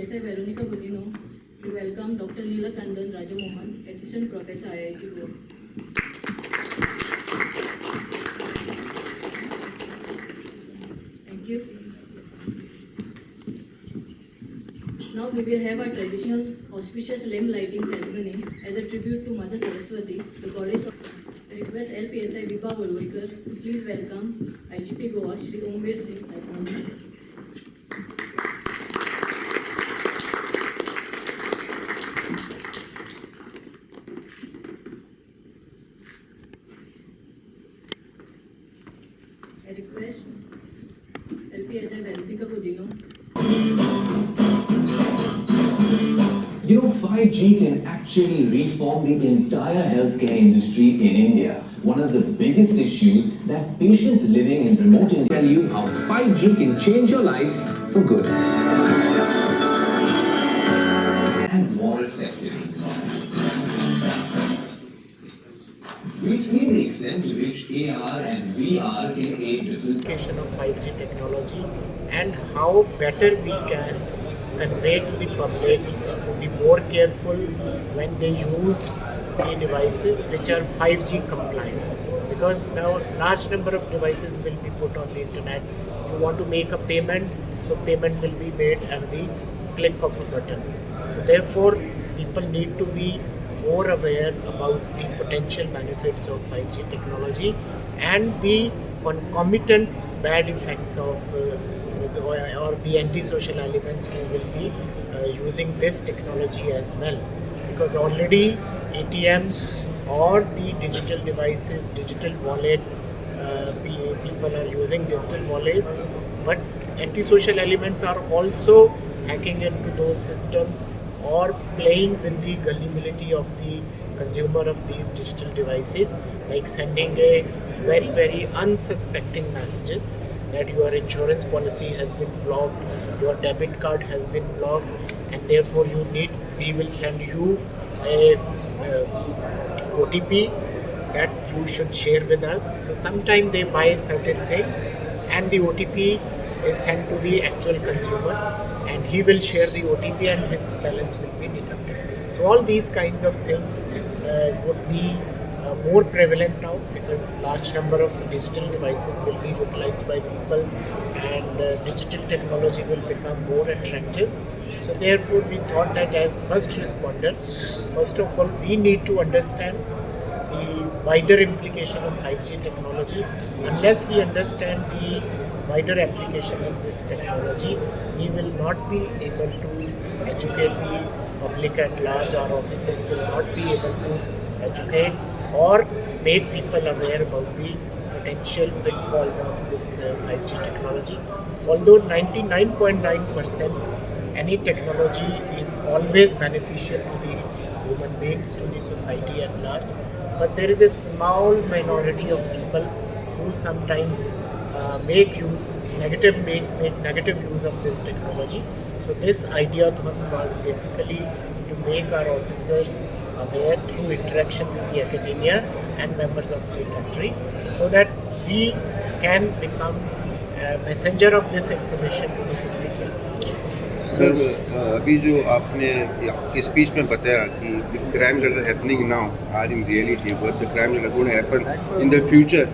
PSI Veronica Gudino to welcome Dr. Neelakandan Rajamohan, Assistant Professor, IIT Goa. Thank you. Now we will have our traditional auspicious lamp lighting ceremony as a tribute to Mother Saraswati, the goddess of. I request LPSI Vibha Volvikar to please welcome DGP Goa Shri Omveer Singh Athwani. I request LPSI Veronica Gudino. 5G can actually reform the entire healthcare industry in India. One of the biggest issues that patients living in remote India tell you how 5G can change your life for good. And more effective. We've seen the extent to which AR and VR can aid different application of 5G technology and how better we can convey to the public to be more careful when they use the devices which are 5G compliant, because now large number of devices will be put on the internet. You want to make a payment, so payment will be made at the click of a button. So therefore people need to be more aware about the potential benefits of 5G technology and the concomitant bad effects of or the antisocial elements who will be using this technology as well, because already ATMs or the digital devices, digital wallets, people are using digital wallets, but antisocial elements are also hacking into those systems or playing with the gullibility of the consumer of these digital devices, like sending a very unsuspecting messages that your insurance policy has been blocked, your debit card has been blocked, and therefore we will send you a OTP that you should share with us. So sometimes they buy certain things and the OTP is sent to the actual consumer and he will share the OTP and his balance will be deducted. So all these kinds of things would be more prevalent now, because large number of digital devices will be utilized by people and digital technology will become more attractive. So therefore we thought that as first responder, first of all we need to understand the wider implication of 5G technology. Unless we understand the wider application of this technology, we will not be able to educate the public at large. Our officers will not be able to educate or make people aware about the potential pitfalls of this 5G technology. Although 99.9% any technology is always beneficial to the human beings, to the society at large, but there is a small minority of people who sometimes make negative use of this technology. So this ideathon was basically to make our officers aware through interaction with the academia and members of the industry, so that we can become a messenger of this information to the society. Sir अभी जो आपने आपके speech में बताया कि the crimes that are happening now are in reality, but the crimes that are going to happen in the future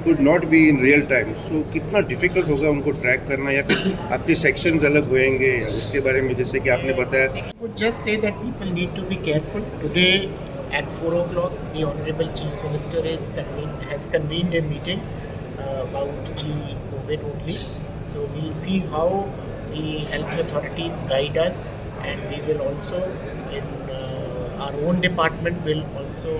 could not be in real time. So कितना difficult होगा उनको track करना, या फिर आपके sections अलग होंगे उसके बारे में, जैसे कि आपने बताया. I would just say that people need to be careful. Today at 4 o'clock, the Honorable Chief Minister has convened a meeting about the COVID only. So we'll see how the health authorities guide us, and we will also in our own department will also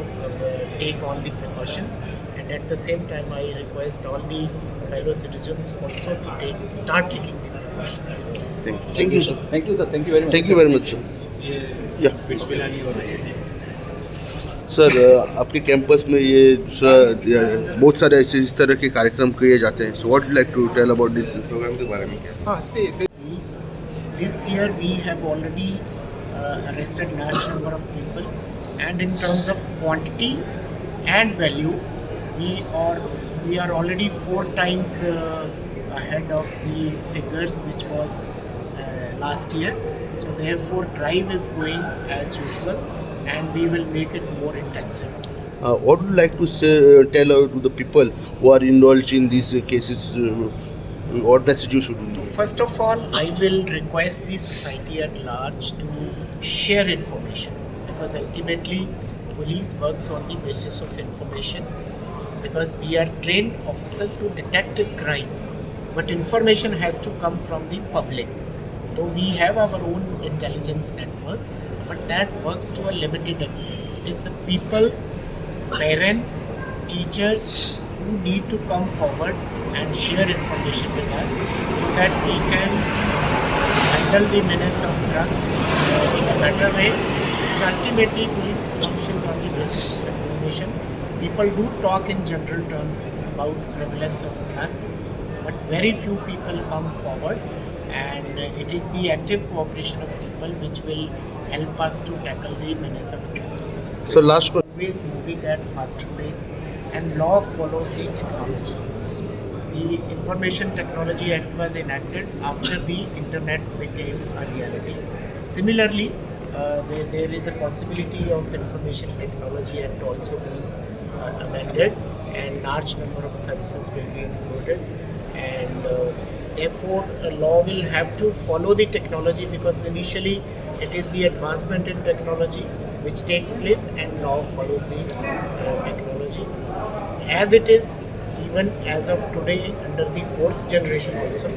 take all the precautions, and at the same time I request all the fellow citizens also to start taking the precautions. Thank you, sir. Thank you, sir. Thank you very much. Thank you very much, sir. Yeah. Sir आपके campus में ये बहुत सारे ऐसे इस तरह के कार्यक्रम किए जाते हैं. So what you like to tell about this programme के बारे में? हाँ, this year we have already arrested large number of people, and in terms of quantity and value we are already 4 times ahead of the figures which was last year. So therefore drive is going as usual and we will make it more intensive. What would you like to say, tell to the people who are indulged in these cases? What message you should do? First of all, I will request the society at large to share information, because ultimately police works on the basis of information, because we are trained officers to detect a crime, but information has to come from the public. So we have our own intelligence network, but that works to a limited extent. It is the people, parents, teachers who need to come forward and share information with us so that we can handle the menace of drug in a better way. Because ultimately police functions on the basis of information. People do talk in general terms about prevalence of drugs, but very few people come forward, and it is the active cooperation of people which will help us to tackle the menace of drugs. So last question. Always moving at faster pace, and law follows the technology. The Information Technology Act was enacted after the internet became a reality. Similarly, there is a possibility of Information Technology Act also being amended, and large number of services will be included, and therefore a law will have to follow the technology, because initially it is the advancement in technology which takes place and law follows the technology. As it is, even as of today, under the 4th generation also,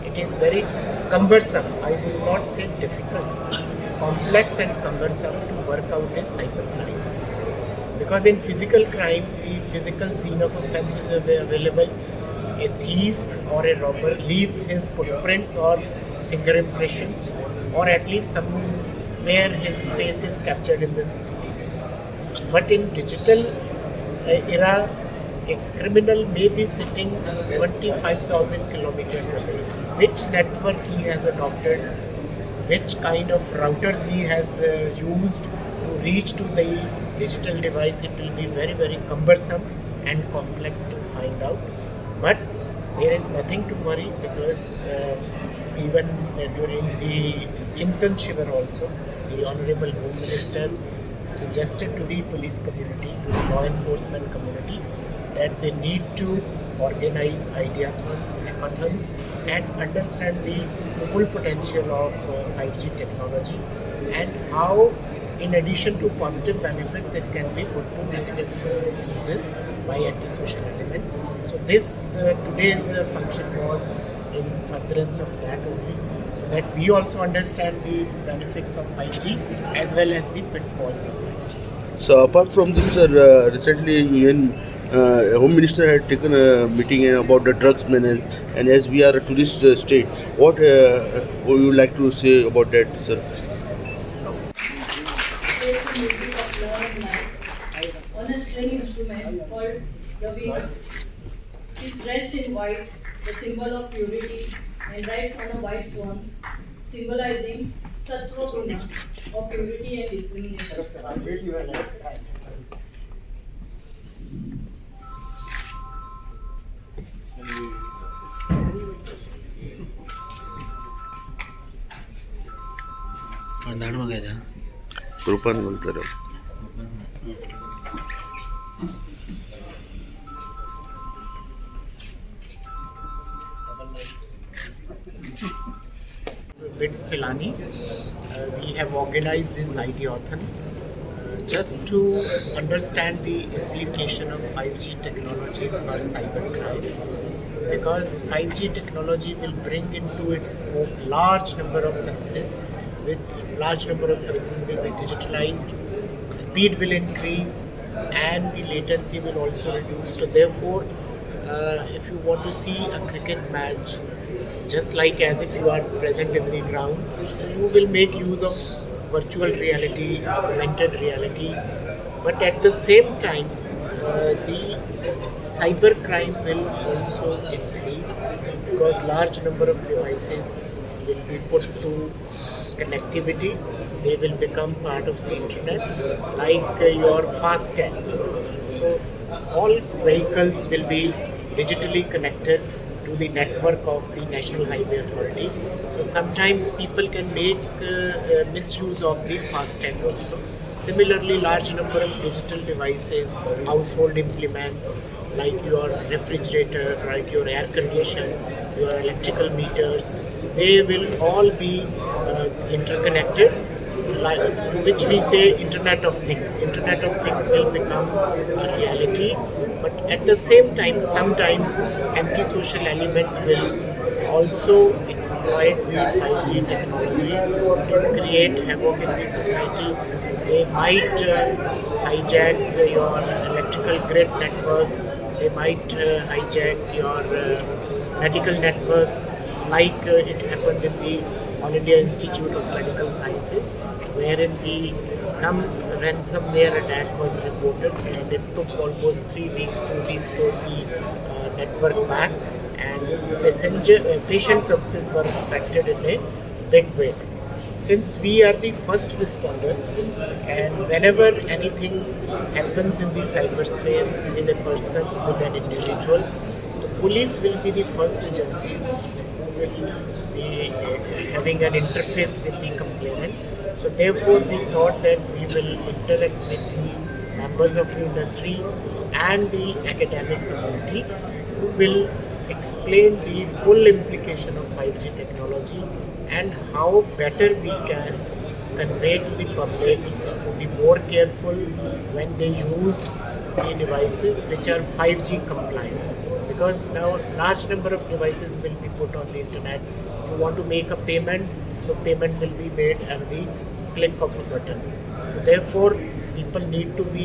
it is very cumbersome, I will not say difficult, complex and cumbersome to work out a cybercrime. Because in physical crime, the physical scene of offence is available. A thief or a robber leaves his footprints or finger impressions, or at least somewhere his face is captured in the CCTV. But in digital era, a criminal may be sitting 25,000 kilometers away. Which network he has adopted, which kind of routers he has used to reach to the digital device, it will be very, very cumbersome and complex to find out. But there is nothing to worry, because even during the Chintan Shivar also, the Honorable Home Minister suggested to the police community, to the law enforcement community, that they need to organize ideathons, hackathons, and understand the full potential of 5G technology, and how, in addition to positive benefits, it can be put to negative uses by antisocial elements. So this today's function was in furtherance of that only, so that we also understand the benefits of 5G as well as the pitfalls of 5G. So apart from this, recently Union Home Minister had taken a meeting about the drugs menace, and as we are a tourist state, what would you like to say about that, sir? On a string instrument called the weaver. She is dressed in white, the symbol of purity, and rides on a white swan, symbolizing sattva guna of purity and discrimination. रूपान बोलते रहो. Bits Pilani, we have organized this Ideathon just to understand the implication of 5G technology for cybercrime, because 5G technology will bring into its scope large number of services. With large number of services will be digitalized, speed will increase, and the latency will also reduce. So therefore, if you want to see a cricket match, just like as if you are present in the ground, you will make use of virtual reality, augmented reality, but at the same time, the cybercrime will also increase, because large number of devices will be put to connectivity. They will become part of the internet, like your FASTag. So all vehicles will be digitally connected to to the network of the National Highway Authority. So sometimes people can make misuse of the FASTag also. Similarly, large number of digital devices, household implements like your refrigerator, like your air condition, your electrical meters, they will all be interconnected, to which we say Internet of Things. Internet of Things will become a reality, but at the same time, sometimes antisocial element will also exploit the 5G technology to create havoc in the society. They might hijack your electrical grid network, they might hijack your medical network, like it happened in the All India Institute of Medical Sciences, wherein some ransomware attack was reported, and it took almost 3 weeks to restore the network back, and patient services were affected in a big way. Since we are the first responder, and whenever anything happens in the cyberspace with a person, with an individual, the police will be the first agency who will be having an interface with the complainant. So therefore we thought that we will interact with the members of the industry and the academic community who will explain the full implication of 5G technology and how better we can convey to the public to be more careful when they use the devices which are 5G compliant. Because now large number of devices will be put on the internet. You want to make a payment, so payment will be made at the click of a button. So therefore people need to be